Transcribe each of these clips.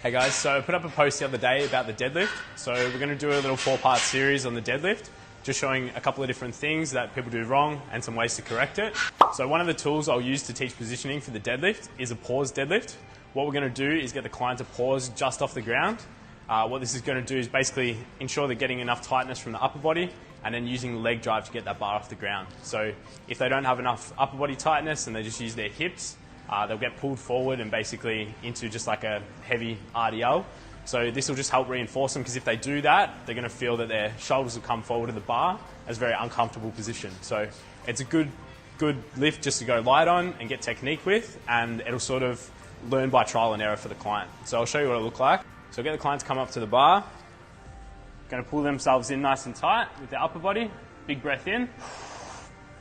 Hey guys, so I put up a post the other day about the deadlift. So we're going to do a little 4-part series on the deadlift, just showing a couple of different things that people do wrong and some ways to correct it. So one of the tools I'll use to teach positioning for the deadlift is a pause deadlift. What we're going to do is get the client to pause just off the ground. What this is going to do is basically ensure they're getting enough tightness from the upper body and then using the leg drive to get that bar off the ground. So if they don't have enough upper body tightness and they just use their hips, they'll get pulled forward and basically into just like a heavy RDL. So this will just help reinforce them, because if they do that, they're going to feel that their shoulders will come forward to the bar as a very uncomfortable position. So it's a good lift just to go light on and get technique with, and it'll sort of learn by trial and error for the client. So I'll show you what it'll look like. So I'll get the client to come up to the bar, going to pull themselves in nice and tight with their upper body, big breath in,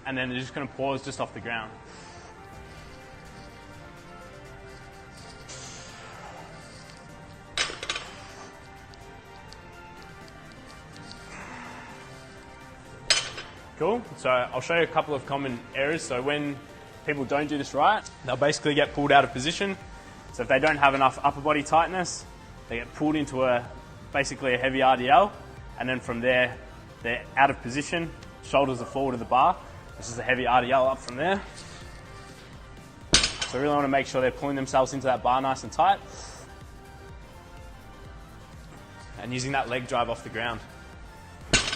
and then they're just going to pause just off the ground. Cool. So I'll show you a couple of common errors. So when people don't do this right, they'll basically get pulled out of position. So if they don't have enough upper body tightness, they get pulled into basically a heavy RDL, and then from there, they're out of position, shoulders are forward of the bar. This is a heavy RDL up from there. So really want to make sure they're pulling themselves into that bar nice and tight, and using that leg drive off the ground.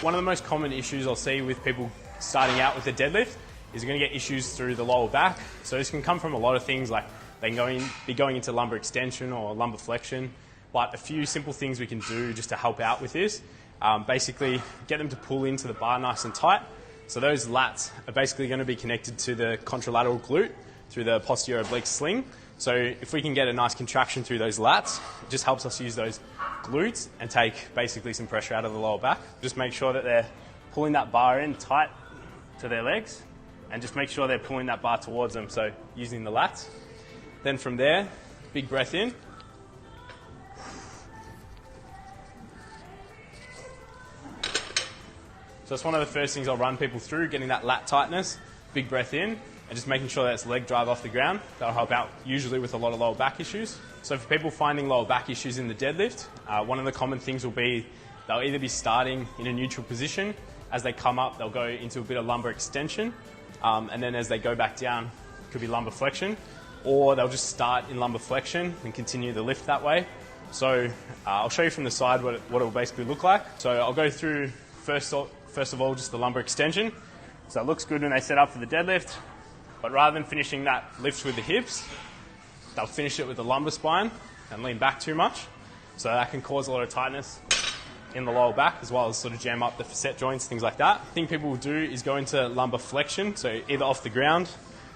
One of the most common issues I'll see with people starting out with the deadlift is you're going to get issues through the lower back. So this can come from a lot of things, like they can be going into lumbar extension or lumbar flexion. But a few simple things we can do just to help out with this, basically get them to pull into the bar nice and tight. So those lats are basically going to be connected to the contralateral glute through the posterior oblique sling. So if we can get a nice contraction through those lats, it just helps us use those glutes and take basically some pressure out of the lower back. Just make sure that they're pulling that bar in tight to their legs, and just make sure they're pulling that bar towards them, so using the lats. Then from there, big breath in. So that's one of the first things I'll run people through, getting that lat tightness, big breath in, and just making sure that's leg drive off the ground. That'll help out usually with a lot of lower back issues. So for people finding lower back issues in the deadlift, one of the common things will be they'll either be starting in a neutral position. As they come up, they'll go into a bit of lumbar extension, and then as they go back down, it could be lumbar flexion, or they'll just start in lumbar flexion and continue the lift that way. So I'll show you from the side what it will basically look like. So I'll go through first of all just the lumbar extension. So it looks good when they set up for the deadlift, but rather than finishing that lift with the hips, they'll finish it with the lumbar spine and lean back too much. So that can cause a lot of tightness in the lower back, as well as sort of jam up the facet joints, things like that. The thing people will do is go into lumbar flexion, so either off the ground.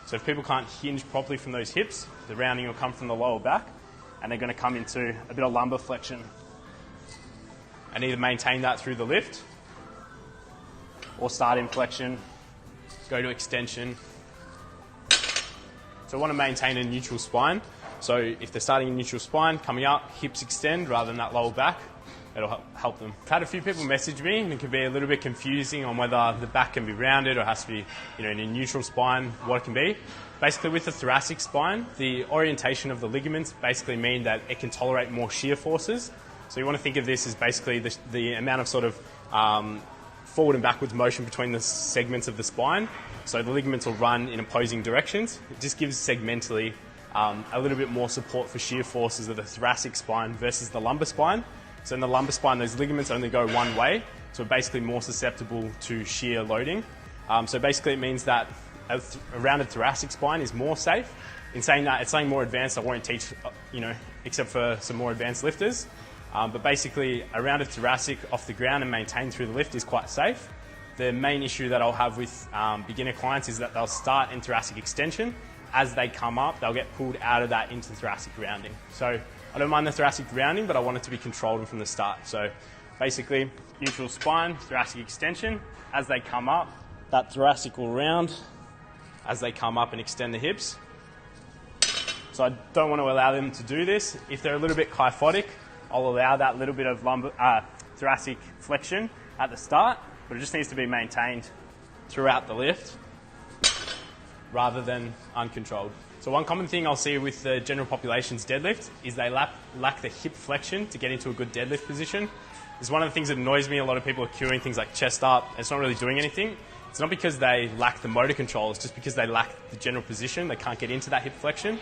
So if people can't hinge properly from those hips, the rounding will come from the lower back, and they're going to come into a bit of lumbar flexion and either maintain that through the lift, or start in flexion, go to extension. So we want to maintain a neutral spine. So if they're starting in neutral spine, coming up, hips extend rather than that lower back, it'll help them. I've had a few people message me, and it can be a little bit confusing on whether the back can be rounded or has to be, in a neutral spine, what it can be. Basically with the thoracic spine, the orientation of the ligaments basically mean that it can tolerate more shear forces. So you want to think of this as basically the amount of sort of forward and backwards motion between the segments of the spine. So the ligaments will run in opposing directions. It just gives segmentally a little bit more support for shear forces of the thoracic spine versus the lumbar spine. So in the lumbar spine, those ligaments only go one way, so we're basically more susceptible to shear loading. So basically it means that a rounded thoracic spine is more safe. In saying that, it's something more advanced I won't teach, except for some more advanced lifters. But basically, a rounded thoracic off the ground and maintained through the lift is quite safe. The main issue that I'll have with beginner clients is that they'll start in thoracic extension. As they come up, they'll get pulled out of that into thoracic rounding. So I don't mind the thoracic rounding, but I want it to be controlled from the start. So basically, neutral spine, thoracic extension. As they come up, that thoracic will round as they come up and extend the hips. So I don't want to allow them to do this. If they're a little bit kyphotic, I'll allow that little bit of thoracic flexion at the start, but it just needs to be maintained throughout the lift rather than uncontrolled. So one common thing I'll see with the general population's deadlift is they lack the hip flexion to get into a good deadlift position. It's one of the things that annoys me. A lot of people are queuing things like chest up. It's not really doing anything. It's not because they lack the motor control, it's just because they lack the general position. They can't get into that hip flexion.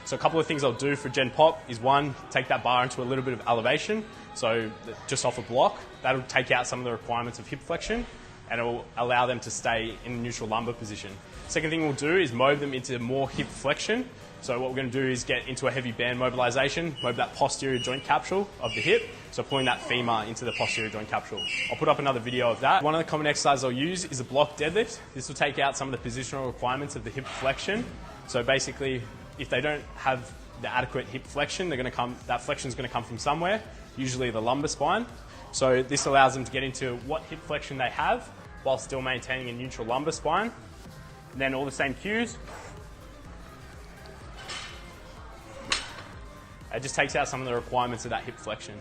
So a couple of things I'll do for Gen Pop is one, take that bar into a little bit of elevation, so just off a block. That'll take out some of the requirements of hip flexion and it will allow them to stay in a neutral lumbar position. Second thing we'll do is mob them into more hip flexion. So what we're going to do is get into a heavy band mobilization, mob that posterior joint capsule of the hip, so pulling that femur into the posterior joint capsule. I'll put up another video of that. One of the common exercises I'll use is a block deadlift. This will take out some of the positional requirements of the hip flexion. So basically, if they don't have the adequate hip flexion, that flexion is going to come from somewhere, usually the lumbar spine. So this allows them to get into what hip flexion they have while still maintaining a neutral lumbar spine. And then all the same cues. It just takes out some of the requirements of that hip flexion.